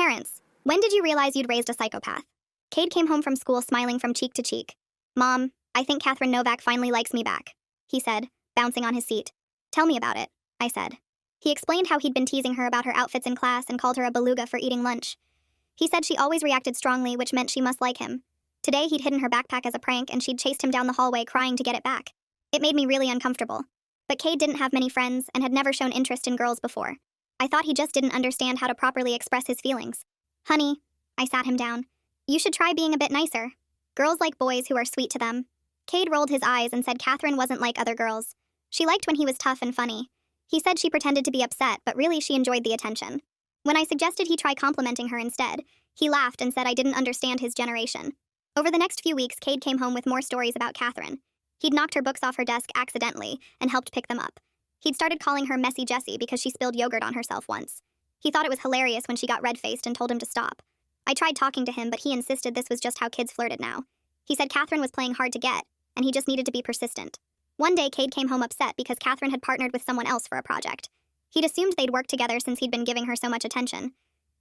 Parents, when did you realize you'd raised a psychopath? Cade came home from school smiling from cheek to cheek. Mom, I think Catherine Novak finally likes me back, he said, bouncing on his seat. Tell me about it, I said. He explained how he'd been teasing her about her outfits in class and called her a beluga for eating lunch. He said she always reacted strongly, which meant she must like him. Today he'd hidden her backpack as a prank and she'd chased him down the hallway crying to get it back. It made me really uncomfortable. But Cade didn't have many friends and had never shown interest in girls before. I thought he just didn't understand how to properly express his feelings. Honey, I sat him down. You should try being a bit nicer. Girls like boys who are sweet to them. Cade rolled his eyes and said Catherine wasn't like other girls. She liked when he was tough and funny. He said she pretended to be upset, but really she enjoyed the attention. When I suggested he try complimenting her instead, he laughed and said I didn't understand his generation. Over the next few weeks, Cade came home with more stories about Catherine. He'd knocked her books off her desk accidentally and helped pick them up. He'd started calling her Messy Jessie because she spilled yogurt on herself once. He thought it was hilarious when she got red-faced and told him to stop. I tried talking to him, but he insisted this was just how kids flirted now. He said Catherine was playing hard to get, and he just needed to be persistent. One day, Cade came home upset because Catherine had partnered with someone else for a project. He'd assumed they'd worked together since he'd been giving her so much attention.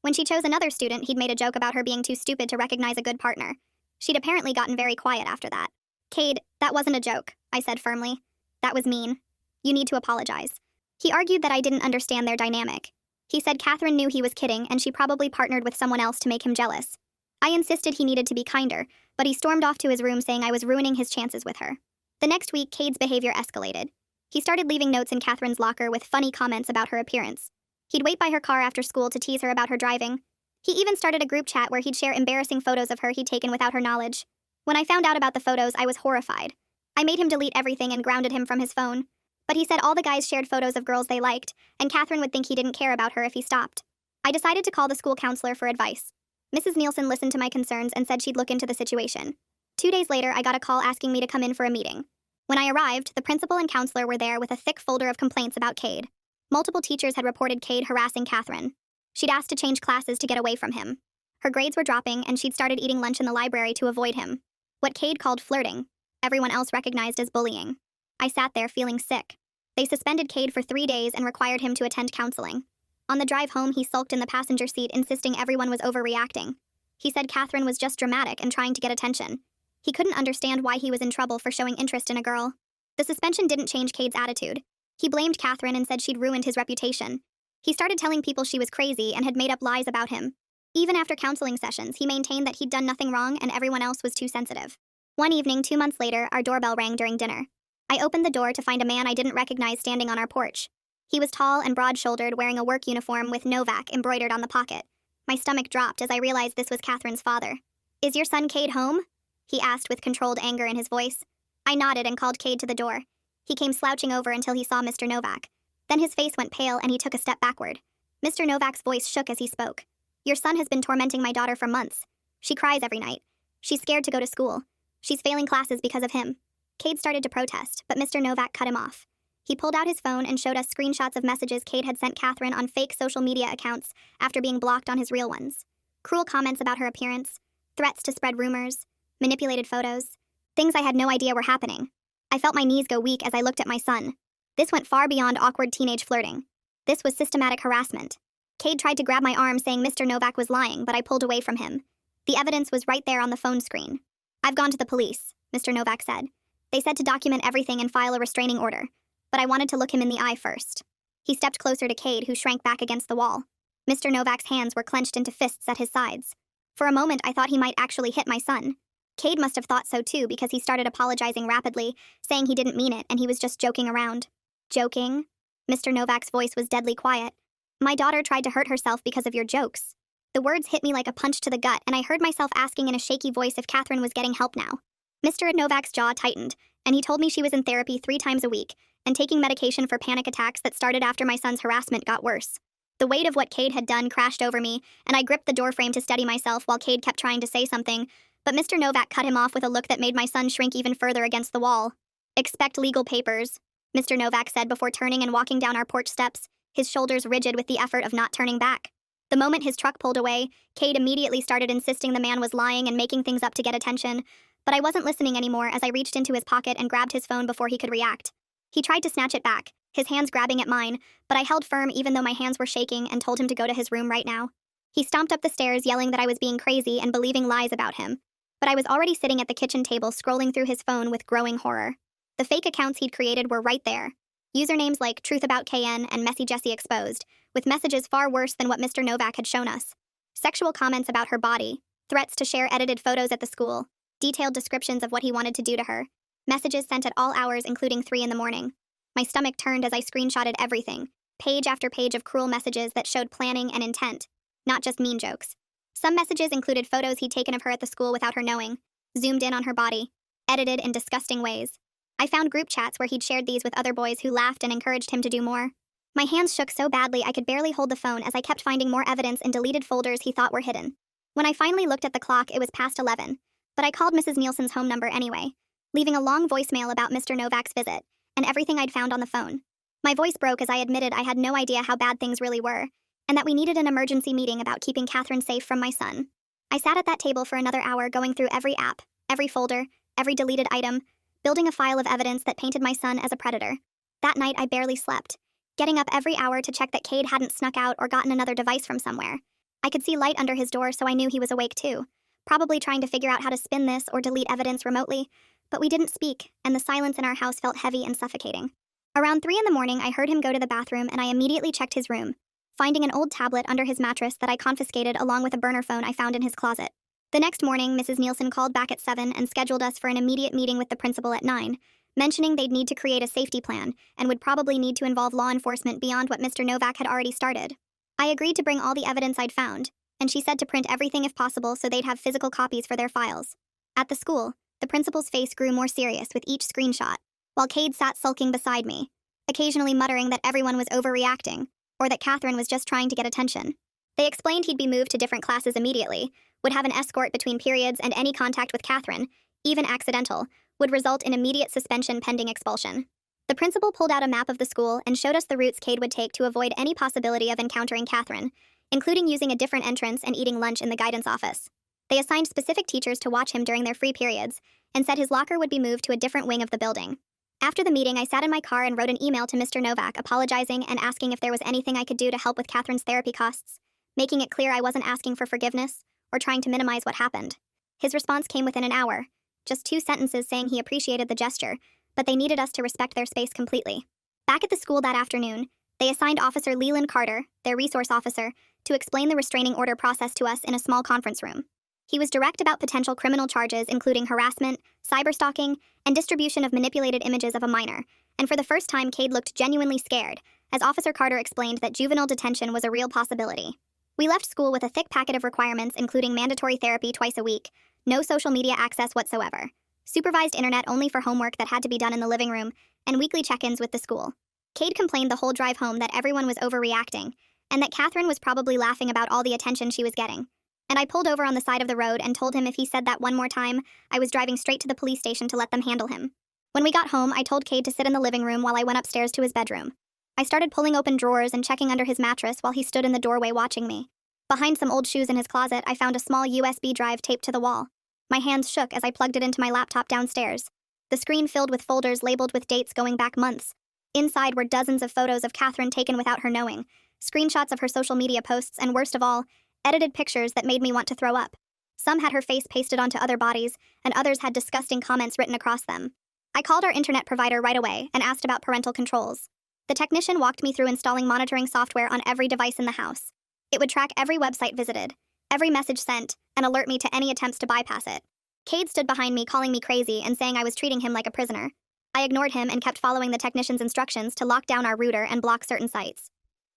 When she chose another student, he'd made a joke about her being too stupid to recognize a good partner. She'd apparently gotten very quiet after that. Cade, that wasn't a joke, I said firmly. That was mean. You need to apologize. He argued that I didn't understand their dynamic. He said Catherine knew he was kidding and she probably partnered with someone else to make him jealous. I insisted he needed to be kinder, but he stormed off to his room saying I was ruining his chances with her. The next week, Cade's behavior escalated. He started leaving notes in Catherine's locker with funny comments about her appearance. He'd wait by her car after school to tease her about her driving. He even started a group chat where he'd share embarrassing photos of her he'd taken without her knowledge. When I found out about the photos, I was horrified. I made him delete everything and grounded him from his phone. But he said all the guys shared photos of girls they liked, and Catherine would think he didn't care about her if he stopped. I decided to call the school counselor for advice. Mrs. Nielsen listened to my concerns and said she'd look into the situation. 2 days later, I got a call asking me to come in for a meeting. When I arrived, the principal and counselor were there with a thick folder of complaints about Cade. Multiple teachers had reported Cade harassing Catherine. She'd asked to change classes to get away from him. Her grades were dropping, and she'd started eating lunch in the library to avoid him. What Cade called flirting, everyone else recognized as bullying. I sat there feeling sick. They suspended Cade for 3 days and required him to attend counseling. On the drive home, he sulked in the passenger seat, insisting everyone was overreacting. He said Catherine was just dramatic and trying to get attention. He couldn't understand why he was in trouble for showing interest in a girl. The suspension didn't change Cade's attitude. He blamed Catherine and said she'd ruined his reputation. He started telling people she was crazy and had made up lies about him. Even after counseling sessions, he maintained that he'd done nothing wrong and everyone else was too sensitive. One evening, 2 months later, our doorbell rang during dinner. I opened the door to find a man I didn't recognize standing on our porch. He was tall and broad-shouldered, wearing a work uniform with Novak embroidered on the pocket. My stomach dropped as I realized this was Catherine's father. "Is your son Cade home?" he asked with controlled anger in his voice. I nodded and called Cade to the door. He came slouching over until he saw Mr. Novak. Then his face went pale and he took a step backward. Mr. Novak's voice shook as he spoke. "Your son has been tormenting my daughter for months. She cries every night. She's scared to go to school. She's failing classes because of him." Cade started to protest, but Mr. Novak cut him off. He pulled out his phone and showed us screenshots of messages Cade had sent Catherine on fake social media accounts after being blocked on his real ones. Cruel comments about her appearance, threats to spread rumors, manipulated photos, things I had no idea were happening. I felt my knees go weak as I looked at my son. This went far beyond awkward teenage flirting. This was systematic harassment. Cade tried to grab my arm, saying Mr. Novak was lying, but I pulled away from him. The evidence was right there on the phone screen. "I've gone to the police," Mr. Novak said. "They said to document everything and file a restraining order, but I wanted to look him in the eye first." He stepped closer to Cade, who shrank back against the wall. Mr. Novak's hands were clenched into fists at his sides. For a moment, I thought he might actually hit my son. Cade must have thought so too, because he started apologizing rapidly, saying he didn't mean it and he was just joking around. "Joking?" Mr. Novak's voice was deadly quiet. "My daughter tried to hurt herself because of your jokes." The words hit me like a punch to the gut, and I heard myself asking in a shaky voice if Catherine was getting help now. Mr. Novak's jaw tightened, and he told me she was in therapy 3 times a week and taking medication for panic attacks that started after my son's harassment got worse. The weight of what Cade had done crashed over me, and I gripped the doorframe to steady myself while Cade kept trying to say something, but Mr. Novak cut him off with a look that made my son shrink even further against the wall. "Expect legal papers," Mr. Novak said before turning and walking down our porch steps, his shoulders rigid with the effort of not turning back. The moment his truck pulled away, Cade immediately started insisting the man was lying and making things up to get attention, but I wasn't listening anymore as I reached into his pocket and grabbed his phone before he could react. He tried to snatch it back, his hands grabbing at mine, but I held firm even though my hands were shaking and told him to go to his room right now. He stomped up the stairs yelling that I was being crazy and believing lies about him. But I was already sitting at the kitchen table scrolling through his phone with growing horror. The fake accounts he'd created were right there. Usernames like Truth About KN and Messy Jessie Exposed, with messages far worse than what Mr. Novak had shown us. Sexual comments about her body, threats to share edited photos at the school, detailed descriptions of what he wanted to do to her, messages sent at all hours including 3 in the morning. My stomach turned as I screenshotted everything, page after page of cruel messages that showed planning and intent, not just mean jokes. Some messages included photos he'd taken of her at the school without her knowing, zoomed in on her body, edited in disgusting ways. I found group chats where he'd shared these with other boys who laughed and encouraged him to do more. My hands shook so badly I could barely hold the phone as I kept finding more evidence in deleted folders he thought were hidden. When I finally looked at the clock, it was past 11, but I called Mrs. Nielsen's home number anyway, leaving a long voicemail about Mr. Novak's visit and everything I'd found on the phone. My voice broke as I admitted I had no idea how bad things really were, and that we needed an emergency meeting about keeping Catherine safe from my son. I sat at that table for another hour going through every app, every folder, every deleted item, building a file of evidence that painted my son as a predator. That night I barely slept, getting up every hour to check that Cade hadn't snuck out or gotten another device from somewhere. I could see light under his door, so I knew he was awake too, probably trying to figure out how to spin this or delete evidence remotely, but we didn't speak, and the silence in our house felt heavy and suffocating. Around 3 in the morning, I heard him go to the bathroom and I immediately checked his room, finding an old tablet under his mattress that I confiscated along with a burner phone I found in his closet. The next morning, Mrs. Nielsen called back at 7 and scheduled us for an immediate meeting with the principal at 9, mentioning they'd need to create a safety plan and would probably need to involve law enforcement beyond what Mr. Novak had already started. I agreed to bring all the evidence I'd found, and she said to print everything if possible so they'd have physical copies for their files. At the school, the principal's face grew more serious with each screenshot, while Cade sat sulking beside me, occasionally muttering that everyone was overreacting, or that Catherine was just trying to get attention. They explained he'd be moved to different classes immediately, would have an escort between periods, and any contact with Catherine, even accidental, would result in immediate suspension pending expulsion. The principal pulled out a map of the school and showed us the routes Cade would take to avoid any possibility of encountering Catherine, including using a different entrance and eating lunch in the guidance office. They assigned specific teachers to watch him during their free periods, and said his locker would be moved to a different wing of the building. After the meeting, I sat in my car and wrote an email to Mr. Novak apologizing and asking if there was anything I could do to help with Catherine's therapy costs, making it clear I wasn't asking for forgiveness or trying to minimize what happened. His response came within an hour, just 2 sentences saying he appreciated the gesture, but they needed us to respect their space completely. Back at the school that afternoon, they assigned Officer Leland Carter, their resource officer, to explain the restraining order process to us in a small conference room. He was direct about potential criminal charges including harassment, cyberstalking, and distribution of manipulated images of a minor, and for the first time Cade looked genuinely scared, as Officer Carter explained that juvenile detention was a real possibility. We left school with a thick packet of requirements including mandatory therapy twice a week, no social media access whatsoever, supervised internet only for homework that had to be done in the living room, and weekly check-ins with the school. Cade complained the whole drive home that everyone was overreacting, and that Catherine was probably laughing about all the attention she was getting. And I pulled over on the side of the road and told him if he said that one more time, I was driving straight to the police station to let them handle him. When we got home, I told Cade to sit in the living room while I went upstairs to his bedroom. I started pulling open drawers and checking under his mattress while he stood in the doorway watching me. Behind some old shoes in his closet, I found a small USB drive taped to the wall. My hands shook as I plugged it into my laptop downstairs. The screen filled with folders labeled with dates going back months. Inside were dozens of photos of Catherine taken without her knowing, screenshots of her social media posts, and worst of all, edited pictures that made me want to throw up. Some had her face pasted onto other bodies, and others had disgusting comments written across them. I called our internet provider right away and asked about parental controls. The technician walked me through installing monitoring software on every device in the house. It would track every website visited, every message sent, and alert me to any attempts to bypass it. Cade stood behind me calling me crazy and saying I was treating him like a prisoner. I ignored him and kept following the technician's instructions to lock down our router and block certain sites.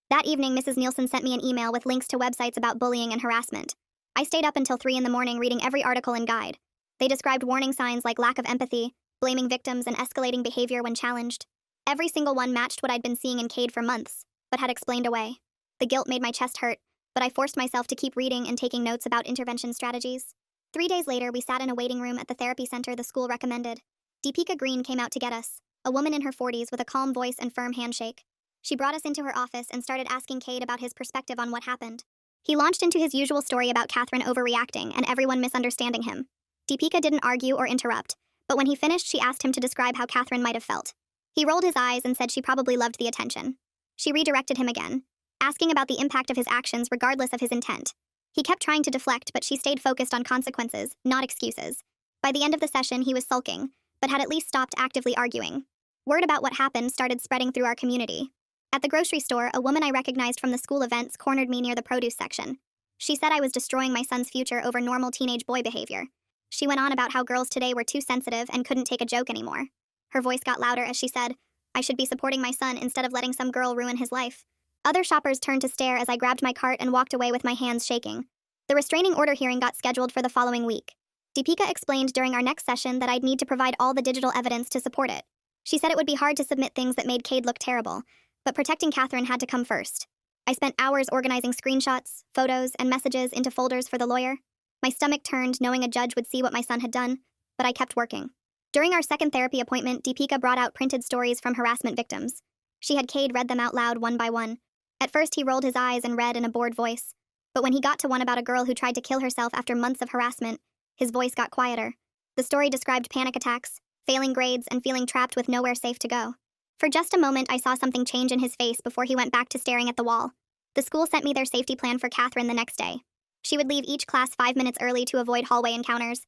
That evening, Mrs. Nielsen sent me an email with links to websites about bullying and harassment. I stayed up until 3 in the morning reading every article and guide. They described warning signs like lack of empathy, blaming victims, and escalating behavior when challenged. Every single one matched what I'd been seeing in Cade for months, but had explained away. The guilt made my chest hurt, but I forced myself to keep reading and taking notes about intervention strategies. 3 days later, we sat in a waiting room at the therapy center the school recommended. Deepika Green came out to get us, a woman in her 40s with a calm voice and firm handshake. She brought us into her office and started asking Cade about his perspective on what happened. He launched into his usual story about Catherine overreacting and everyone misunderstanding him. Deepika didn't argue or interrupt, but when he finished, she asked him to describe how Catherine might have felt. He rolled his eyes and said she probably loved the attention. She redirected him again, asking about the impact of his actions regardless of his intent. He kept trying to deflect, but she stayed focused on consequences, not excuses. By the end of the session, he was sulking, but had at least stopped actively arguing. Word about what happened started spreading through our community. At the grocery store, a woman I recognized from the school events cornered me near the produce section. She said I was destroying my son's future over normal teenage boy behavior. She went on about how girls today were too sensitive and couldn't take a joke anymore. Her voice got louder as she said, I should be supporting my son instead of letting some girl ruin his life. Other shoppers turned to stare as I grabbed my cart and walked away with my hands shaking. The restraining order hearing got scheduled for the following week. Deepika explained during our next session that I'd need to provide all the digital evidence to support it. She said it would be hard to submit things that made Cade look terrible, but protecting Catherine had to come first. I spent hours organizing screenshots, photos, and messages into folders for the lawyer. My stomach turned knowing a judge would see what my son had done, but I kept working. During our second therapy appointment, Deepika brought out printed stories from harassment victims. She had Cade read them out loud one by one. At first, he rolled his eyes and read in a bored voice. But when he got to one about a girl who tried to kill herself after months of harassment, his voice got quieter. The story described panic attacks, failing grades, and feeling trapped with nowhere safe to go. For just a moment, I saw something change in his face before he went back to staring at the wall. The school sent me their safety plan for Catherine the next day. She would leave each class 5 minutes early to avoid hallway encounters.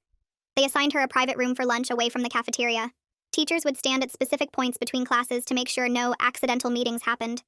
They assigned her a private room for lunch away from the cafeteria. Teachers would stand at specific points between classes to make sure no accidental meetings happened.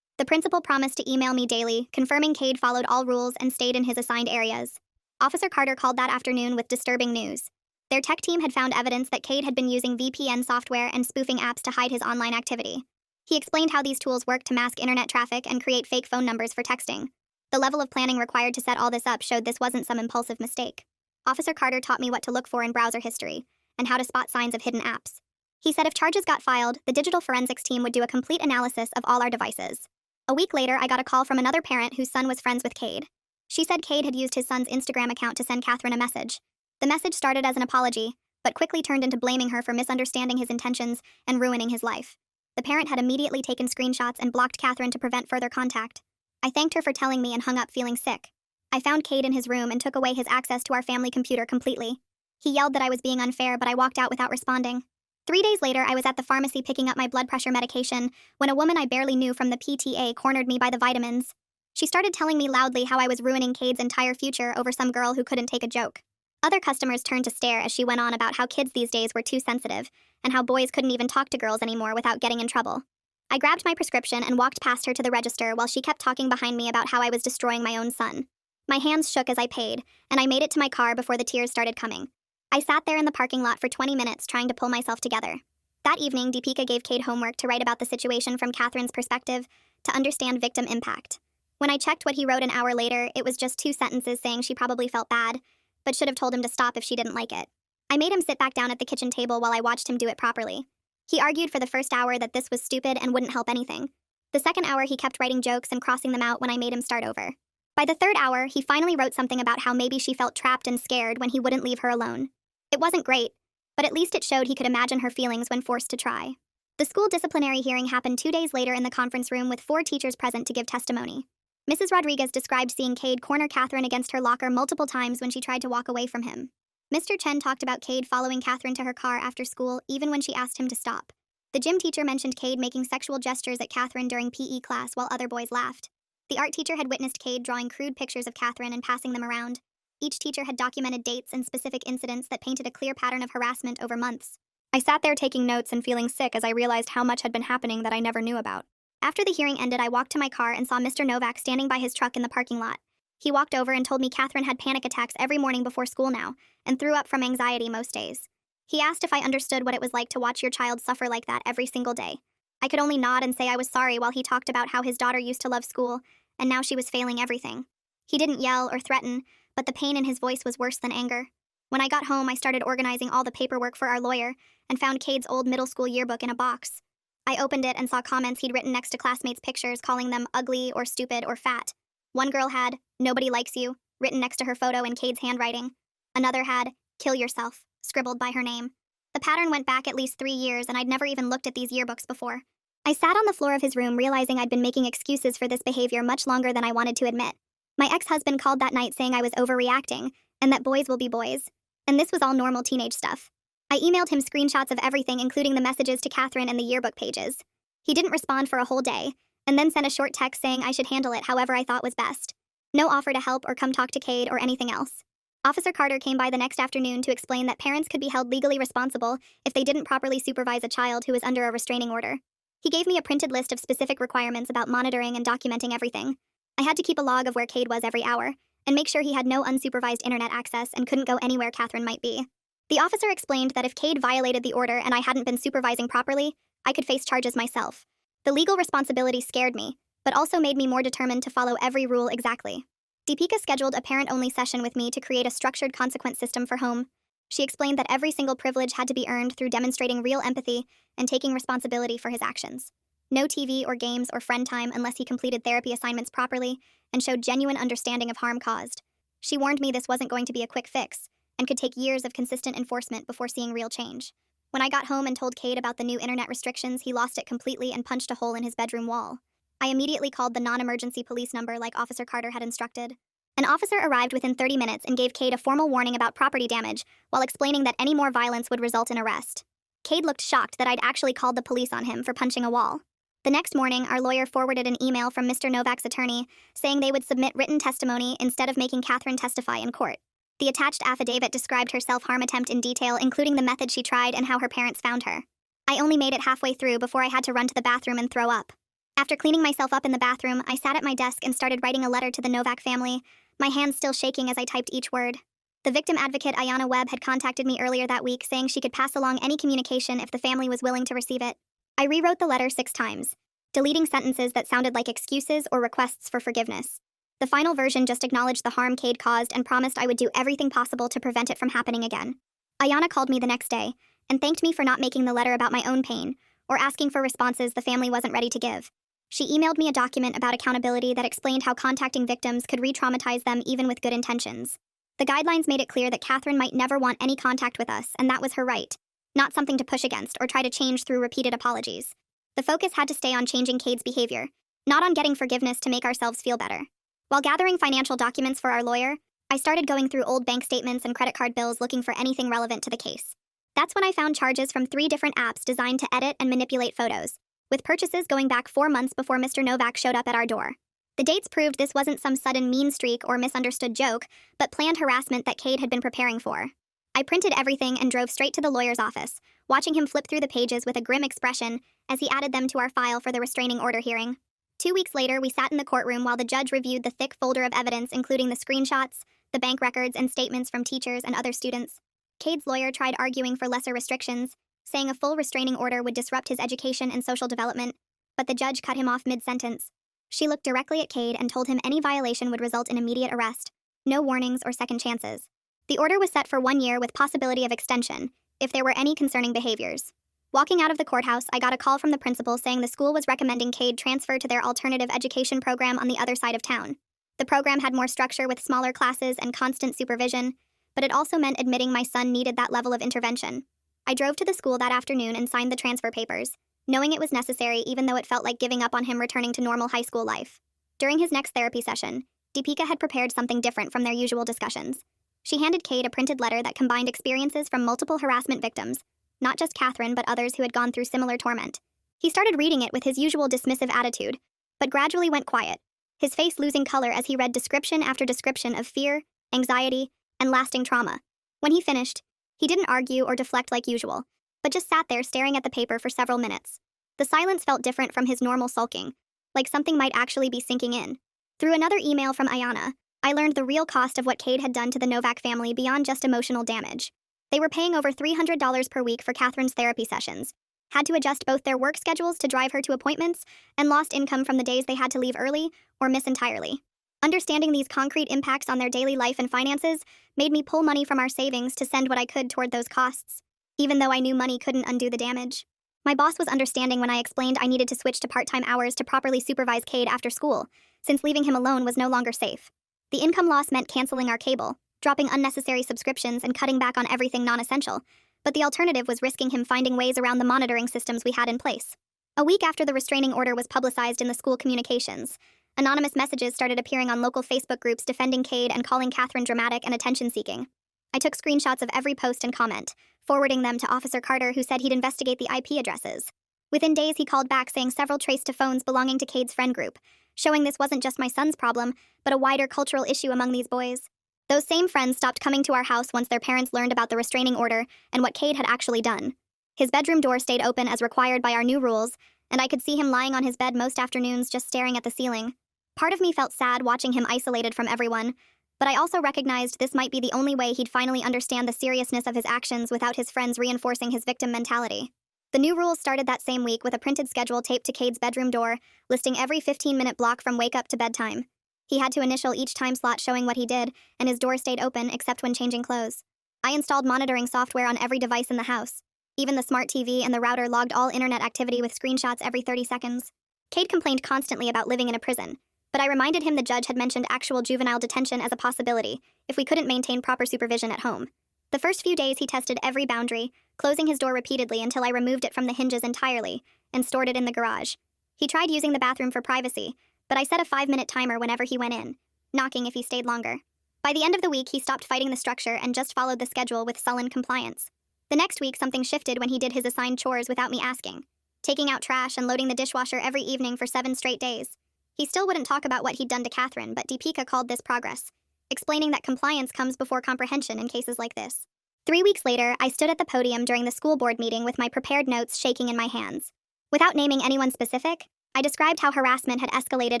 The principal promised to email me daily, confirming Cade followed all rules and stayed in his assigned areas. Officer Carter called that afternoon with disturbing news. Their tech team had found evidence that Cade had been using VPN software and spoofing apps to hide his online activity. He explained how these tools work to mask internet traffic and create fake phone numbers for texting. The level of planning required to set all this up showed this wasn't some impulsive mistake. Officer Carter taught me what to look for in browser history and how to spot signs of hidden apps. He said if charges got filed, the digital forensics team would do a complete analysis of all our devices. A week later, I got a call from another parent whose son was friends with Cade. She said Cade had used his son's Instagram account to send Catherine a message. The message started as an apology, but quickly turned into blaming her for misunderstanding his intentions and ruining his life. The parent had immediately taken screenshots and blocked Catherine to prevent further contact. I thanked her for telling me and hung up feeling sick. I found Cade in his room and took away his access to our family computer completely. He yelled that I was being unfair, but I walked out without responding. 3 days later, I was at the pharmacy picking up my blood pressure medication when a woman I barely knew from the PTA cornered me by the vitamins. She started telling me loudly how I was ruining Cade's entire future over some girl who couldn't take a joke. Other customers turned to stare as she went on about how kids these days were too sensitive and how boys couldn't even talk to girls anymore without getting in trouble. I grabbed my prescription and walked past her to the register while she kept talking behind me about how I was destroying my own son. My hands shook as I paid, and I made it to my car before the tears started coming. I sat there in the parking lot for 20 minutes trying to pull myself together. That evening, Deepika gave Cade homework to write about the situation from Catherine's perspective to understand victim impact. When I checked what he wrote an hour later, it was just 2 sentences saying she probably felt bad, but should have told him to stop if she didn't like it. I made him sit back down at the kitchen table while I watched him do it properly. He argued for the first hour that this was stupid and wouldn't help anything. The second hour, he kept writing jokes and crossing them out when I made him start over. By the third hour, he finally wrote something about how maybe she felt trapped and scared when he wouldn't leave her alone. It wasn't great, but at least it showed he could imagine her feelings when forced to try. The school disciplinary hearing happened 2 days later in the conference room with 4 teachers present to give testimony. Mrs. Rodriguez described seeing Cade corner Catherine against her locker multiple times when she tried to walk away from him. Mr. Chen talked about Cade following Catherine to her car after school even when she asked him to stop. The gym teacher mentioned Cade making sexual gestures at Catherine during PE class while other boys laughed. The art teacher had witnessed Cade drawing crude pictures of Catherine and passing them around. Each teacher had documented dates and specific incidents that painted a clear pattern of harassment over months. I sat there taking notes and feeling sick as I realized how much had been happening that I never knew about. After the hearing ended, I walked to my car and saw Mr. Novak standing by his truck in the parking lot. He walked over and told me Catherine had panic attacks every morning before school now, and threw up from anxiety most days. He asked if I understood what it was like to watch your child suffer like that every single day. I could only nod and say I was sorry while he talked about how his daughter used to love school, and now she was failing everything. He didn't yell or threaten, but the pain in his voice was worse than anger. When I got home, I started organizing all the paperwork for our lawyer and found Cade's old middle school yearbook in a box. I opened it and saw comments he'd written next to classmates' pictures calling them ugly or stupid or fat. One girl had, "Nobody likes you," written next to her photo in Cade's handwriting. Another had, "Kill yourself," scribbled by her name. The pattern went back at least 3 years, and I'd never even looked at these yearbooks before. I sat on the floor of his room realizing I'd been making excuses for this behavior much longer than I wanted to admit. My ex-husband called that night saying I was overreacting, and that boys will be boys. And this was all normal teenage stuff. I emailed him screenshots of everything, including the messages to Catherine and the yearbook pages. He didn't respond for a whole day, and then sent a short text saying I should handle it however I thought was best. No offer to help or come talk to Cade or anything else. Officer Carter came by the next afternoon to explain that parents could be held legally responsible if they didn't properly supervise a child who was under a restraining order. He gave me a printed list of specific requirements about monitoring and documenting everything. I had to keep a log of where Cade was every hour, and make sure he had no unsupervised internet access and couldn't go anywhere Catherine might be. The officer explained that if Cade violated the order and I hadn't been supervising properly, I could face charges myself. The legal responsibility scared me, but also made me more determined to follow every rule exactly. Deepika scheduled a parent-only session with me to create a structured consequence system for home. She explained that every single privilege had to be earned through demonstrating real empathy and taking responsibility for his actions. No TV or games or friend time unless he completed therapy assignments properly and showed genuine understanding of harm caused. She warned me this wasn't going to be a quick fix and could take years of consistent enforcement before seeing real change. When I got home and told Cade about the new internet restrictions, he lost it completely and punched a hole in his bedroom wall. I immediately called the non-emergency police number like Officer Carter had instructed. An officer arrived within 30 minutes and gave Cade a formal warning about property damage while explaining that any more violence would result in arrest. Cade looked shocked that I'd actually called the police on him for punching a wall. The next morning, our lawyer forwarded an email from Mr. Novak's attorney saying they would submit written testimony instead of making Catherine testify in court. The attached affidavit described her self-harm attempt in detail, including the method she tried and how her parents found her. I only made it halfway through before I had to run to the bathroom and throw up. After cleaning myself up in the bathroom, I sat at my desk and started writing a letter to the Novak family, my hands still shaking as I typed each word. The victim advocate Ayanna Webb had contacted me earlier that week saying she could pass along any communication if the family was willing to receive it. I rewrote the letter 6 times, deleting sentences that sounded like excuses or requests for forgiveness. The final version just acknowledged the harm Cade caused and promised I would do everything possible to prevent it from happening again. Ayanna called me the next day and thanked me for not making the letter about my own pain or asking for responses the family wasn't ready to give. She emailed me a document about accountability that explained how contacting victims could re-traumatize them even with good intentions. The guidelines made it clear that Catherine might never want any contact with us, and that was her right, not something to push against or try to change through repeated apologies. The focus had to stay on changing Cade's behavior, not on getting forgiveness to make ourselves feel better. While gathering financial documents for our lawyer, I started going through old bank statements and credit card bills looking for anything relevant to the case. That's when I found charges from 3 different apps designed to edit and manipulate photos, with purchases going back 4 months before Mr. Novak showed up at our door. The dates proved this wasn't some sudden mean streak or misunderstood joke, but planned harassment that Cade had been preparing for. I printed everything and drove straight to the lawyer's office, watching him flip through the pages with a grim expression as he added them to our file for the restraining order hearing. 2 weeks later, we sat in the courtroom while the judge reviewed the thick folder of evidence, including the screenshots, the bank records, and statements from teachers and other students. Cade's lawyer tried arguing for lesser restrictions, saying a full restraining order would disrupt his education and social development, but the judge cut him off mid-sentence. She looked directly at Cade and told him any violation would result in immediate arrest, no warnings or second chances. The order was set for 1 year with possibility of extension, if there were any concerning behaviors. Walking out of the courthouse, I got a call from the principal saying the school was recommending Cade transfer to their alternative education program on the other side of town. The program had more structure with smaller classes and constant supervision, but it also meant admitting my son needed that level of intervention. I drove to the school that afternoon and signed the transfer papers, knowing it was necessary even though it felt like giving up on him returning to normal high school life. During his next therapy session, Deepika had prepared something different from their usual discussions. She handed Cade a printed letter that combined experiences from multiple harassment victims, not just Catherine but others who had gone through similar torment. He started reading it with his usual dismissive attitude, but gradually went quiet, his face losing color as he read description after description of fear, anxiety, and lasting trauma. When he finished, he didn't argue or deflect like usual, but just sat there staring at the paper for several minutes. The silence felt different from his normal sulking, like something might actually be sinking in. Through another email from Ayanna, I learned the real cost of what Cade had done to the Novak family beyond just emotional damage. They were paying over $300 per week for Catherine's therapy sessions, had to adjust both their work schedules to drive her to appointments, and lost income from the days they had to leave early or miss entirely. Understanding these concrete impacts on their daily life and finances made me pull money from our savings to send what I could toward those costs, even though I knew money couldn't undo the damage. My boss was understanding when I explained I needed to switch to part-time hours to properly supervise Cade after school, since leaving him alone was no longer safe. The income loss meant canceling our cable, dropping unnecessary subscriptions, and cutting back on everything non-essential, but the alternative was risking him finding ways around the monitoring systems we had in place. A week after the restraining order was publicized in the school communications, anonymous messages started appearing on local Facebook groups defending Cade and calling Catherine dramatic and attention-seeking. I took screenshots of every post and comment, forwarding them to Officer Carter, who said he'd investigate the IP addresses. Within days, he called back saying several traced to phones belonging to Cade's friend group, showing this wasn't just my son's problem, but a wider cultural issue among these boys. Those same friends stopped coming to our house once their parents learned about the restraining order and what Cade had actually done. His bedroom door stayed open as required by our new rules, and I could see him lying on his bed most afternoons just staring at the ceiling. Part of me felt sad watching him isolated from everyone, but I also recognized this might be the only way he'd finally understand the seriousness of his actions without his friends reinforcing his victim mentality. The new rules started that same week with a printed schedule taped to Cade's bedroom door, listing every 15-minute block from wake up to bedtime. He had to initial each time slot showing what he did, and his door stayed open except when changing clothes. I installed monitoring software on every device in the house. Even the smart TV and the router logged all internet activity with screenshots every 30 seconds. Cade complained constantly about living in a prison, but I reminded him the judge had mentioned actual juvenile detention as a possibility if we couldn't maintain proper supervision at home. The first few days he tested every boundary, closing his door repeatedly until I removed it from the hinges entirely and stored it in the garage. He tried using the bathroom for privacy, but I set a 5-minute timer whenever he went in, knocking if he stayed longer. By the end of the week, he stopped fighting the structure and just followed the schedule with sullen compliance. The next week, something shifted when he did his assigned chores without me asking, taking out trash and loading the dishwasher every evening for 7 straight days. He still wouldn't talk about what he'd done to Catherine, but Deepika called this progress, explaining that compliance comes before comprehension in cases like this. 3 weeks later, I stood at the podium during the school board meeting with my prepared notes shaking in my hands. Without naming anyone specific, I described how harassment had escalated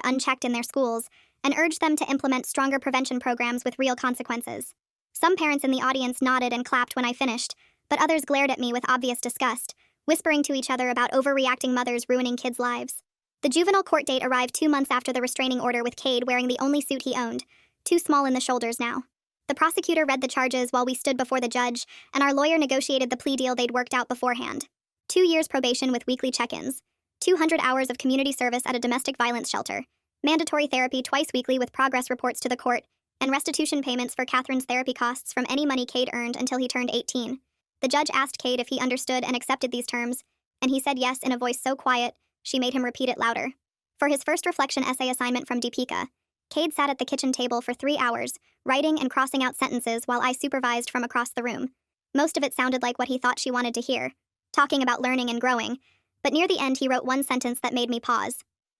unchecked in their schools and urged them to implement stronger prevention programs with real consequences. Some parents in the audience nodded and clapped when I finished, but others glared at me with obvious disgust, whispering to each other about overreacting mothers ruining kids' lives. The juvenile court date arrived 2 months after the restraining order, with Cade wearing the only suit he owned, too small in the shoulders now. The prosecutor read the charges while we stood before the judge, and our lawyer negotiated the plea deal they'd worked out beforehand. 2 years probation with weekly check-ins, 200 hours of community service at a domestic violence shelter, mandatory therapy twice weekly with progress reports to the court, and restitution payments for Catherine's therapy costs from any money Cade earned until he turned 18. The judge asked Cade if he understood and accepted these terms, and he said yes in a voice so quiet, she made him repeat it louder. For his first reflection essay assignment from Deepika, Cade sat at the kitchen table for 3 hours, writing and crossing out sentences while I supervised from across the room. Most of it sounded like what he thought she wanted to hear, talking about learning and growing, but near the end he wrote one sentence that made me pause.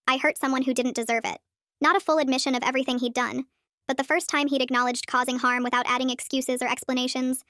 I hurt someone who didn't deserve it. Not a full admission of everything he'd done, but the first time he'd acknowledged causing harm without adding excuses or explanations.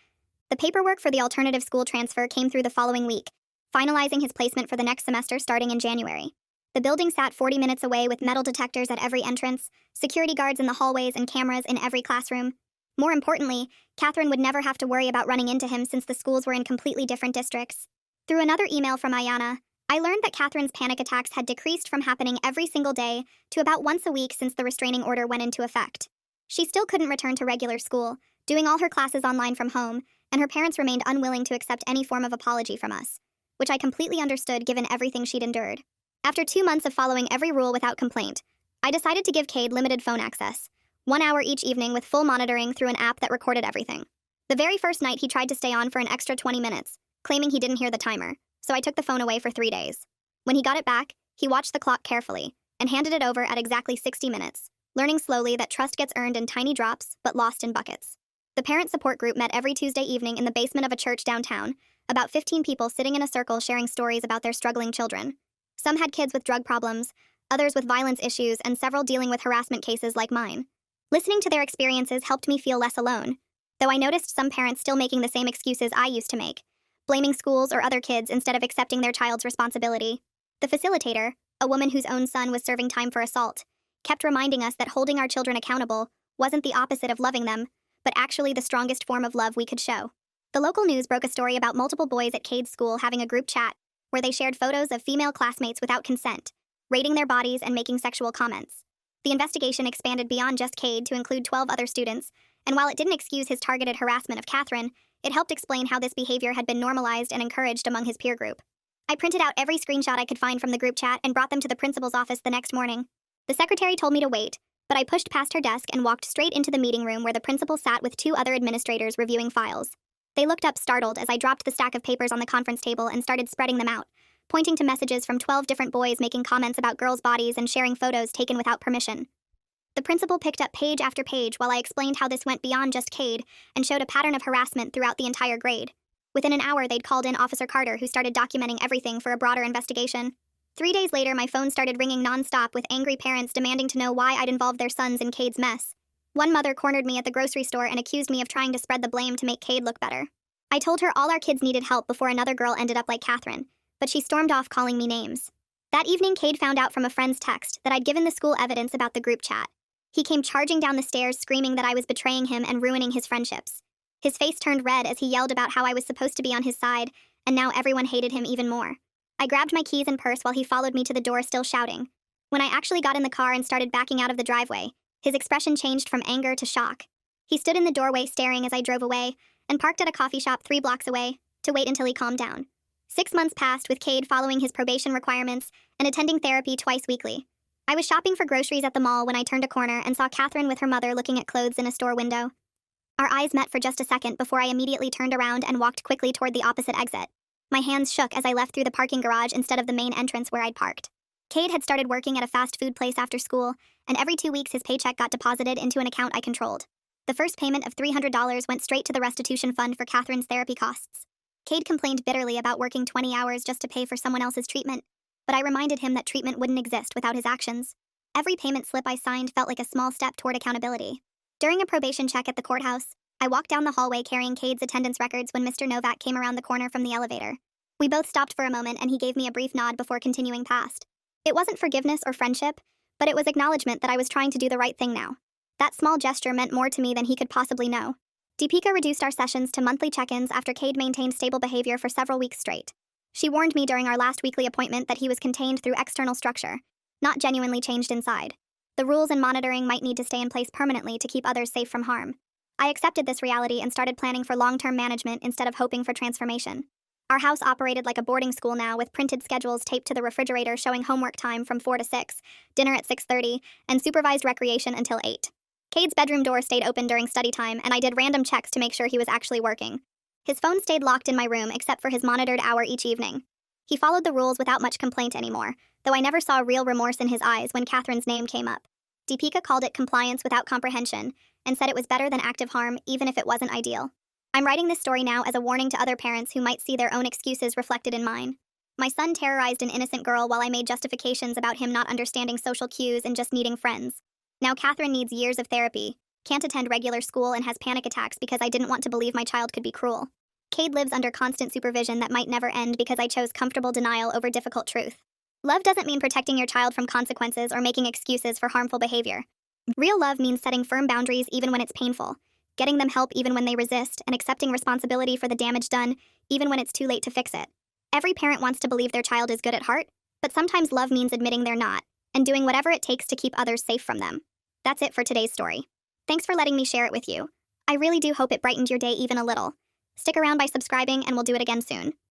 The paperwork for the alternative school transfer came through the following week, finalizing his placement for the next semester starting in January. The building sat 40 minutes away with metal detectors at every entrance, security guards in the hallways, and cameras in every classroom. More importantly, Catherine would never have to worry about running into him since the schools were in completely different districts. Through another email from Ayana, I learned that Catherine's panic attacks had decreased from happening every single day to about once a week since the restraining order went into effect. She still couldn't return to regular school, doing all her classes online from home, and her parents remained unwilling to accept any form of apology from us, which I completely understood given everything she'd endured. After 2 months of following every rule without complaint, I decided to give Cade limited phone access, 1 hour each evening with full monitoring through an app that recorded everything. The very first night he tried to stay on for an extra 20 minutes, claiming he didn't hear the timer, so I took the phone away for 3 days. When he got it back, he watched the clock carefully and handed it over at exactly 60 minutes, learning slowly that trust gets earned in tiny drops but lost in buckets. The parent support group met every Tuesday evening in the basement of a church downtown, about 15 people sitting in a circle sharing stories about their struggling children. Some had kids with drug problems, others with violence issues, and several dealing with harassment cases like mine. Listening to their experiences helped me feel less alone, though I noticed some parents still making the same excuses I used to make, blaming schools or other kids instead of accepting their child's responsibility. The facilitator, a woman whose own son was serving time for assault, kept reminding us that holding our children accountable wasn't the opposite of loving them, but actually the strongest form of love we could show. The local news broke a story about multiple boys at Cade's school having a group chat where they shared photos of female classmates without consent, rating their bodies and making sexual comments. The investigation expanded beyond just Cade to include 12 other students, and while it didn't excuse his targeted harassment of Catherine, it helped explain how this behavior had been normalized and encouraged among his peer group. I printed out every screenshot I could find from the group chat and brought them to the principal's office the next morning. The secretary told me to wait, but I pushed past her desk and walked straight into the meeting room where the principal sat with 2 other administrators reviewing files. They looked up startled as I dropped the stack of papers on the conference table and started spreading them out, pointing to messages from 12 different boys making comments about girls' bodies and sharing photos taken without permission. The principal picked up page after page while I explained how this went beyond just Cade and showed a pattern of harassment throughout the entire grade. Within an hour, they'd called in Officer Carter, who started documenting everything for a broader investigation. 3 days later, my phone started ringing nonstop with angry parents demanding to know why I'd involved their sons in Cade's mess. One mother cornered me at the grocery store and accused me of trying to spread the blame to make Cade look better. I told her all our kids needed help before another girl ended up like Catherine, but she stormed off calling me names. That evening, Cade found out from a friend's text that I'd given the school evidence about the group chat. He came charging down the stairs screaming that I was betraying him and ruining his friendships. His face turned red as he yelled about how I was supposed to be on his side, and now everyone hated him even more. I grabbed my keys and purse while he followed me to the door still shouting. When I actually got in the car and started backing out of the driveway, his expression changed from anger to shock. He stood in the doorway staring as I drove away, and parked at a coffee shop 3 blocks away, to wait until he calmed down. 6 months passed with Cade following his probation requirements and attending therapy twice weekly. I was shopping for groceries at the mall when I turned a corner and saw Catherine with her mother looking at clothes in a store window. Our eyes met for just a second before I immediately turned around and walked quickly toward the opposite exit. My hands shook as I left through the parking garage instead of the main entrance where I'd parked. Cade had started working at a fast food place after school, and every 2 weeks his paycheck got deposited into an account I controlled. The first payment of $300 went straight to the restitution fund for Catherine's therapy costs. Cade complained bitterly about working 20 hours just to pay for someone else's treatment, but I reminded him that treatment wouldn't exist without his actions. Every payment slip I signed felt like a small step toward accountability. During a probation check at the courthouse, I walked down the hallway carrying Cade's attendance records when Mr. Novak came around the corner from the elevator. We both stopped for a moment and he gave me a brief nod before continuing past. It wasn't forgiveness or friendship, but it was acknowledgement that I was trying to do the right thing now. That small gesture meant more to me than he could possibly know. Deepika reduced our sessions to monthly check-ins after Cade maintained stable behavior for several weeks straight. She warned me during our last weekly appointment that he was contained through external structure, not genuinely changed inside. The rules and monitoring might need to stay in place permanently to keep others safe from harm. I accepted this reality and started planning for long-term management instead of hoping for transformation. Our house operated like a boarding school now, with printed schedules taped to the refrigerator showing homework time from 4 to 6, dinner at 6:30, and supervised recreation until 8. Cade's bedroom door stayed open during study time, and I did random checks to make sure he was actually working. His phone stayed locked in my room except for his monitored hour each evening. He followed the rules without much complaint anymore, though I never saw real remorse in his eyes when Catherine's name came up. Deepika called it compliance without comprehension, and said it was better than active harm even if it wasn't ideal. I'm writing this story now as a warning to other parents who might see their own excuses reflected in mine. My son terrorized an innocent girl while I made justifications about him not understanding social cues and just needing friends. Now Catherine needs years of therapy, can't attend regular school, and has panic attacks because I didn't want to believe my child could be cruel. Cade lives under constant supervision that might never end because I chose comfortable denial over difficult truth. Love doesn't mean protecting your child from consequences or making excuses for harmful behavior. Real love means setting firm boundaries even when it's painful, getting them help even when they resist, and accepting responsibility for the damage done even when it's too late to fix it. Every parent wants to believe their child is good at heart, but sometimes love means admitting they're not, and doing whatever it takes to keep others safe from them. That's it for today's story. Thanks for letting me share it with you. I really do hope it brightened your day even a little. Stick around by subscribing and we'll do it again soon.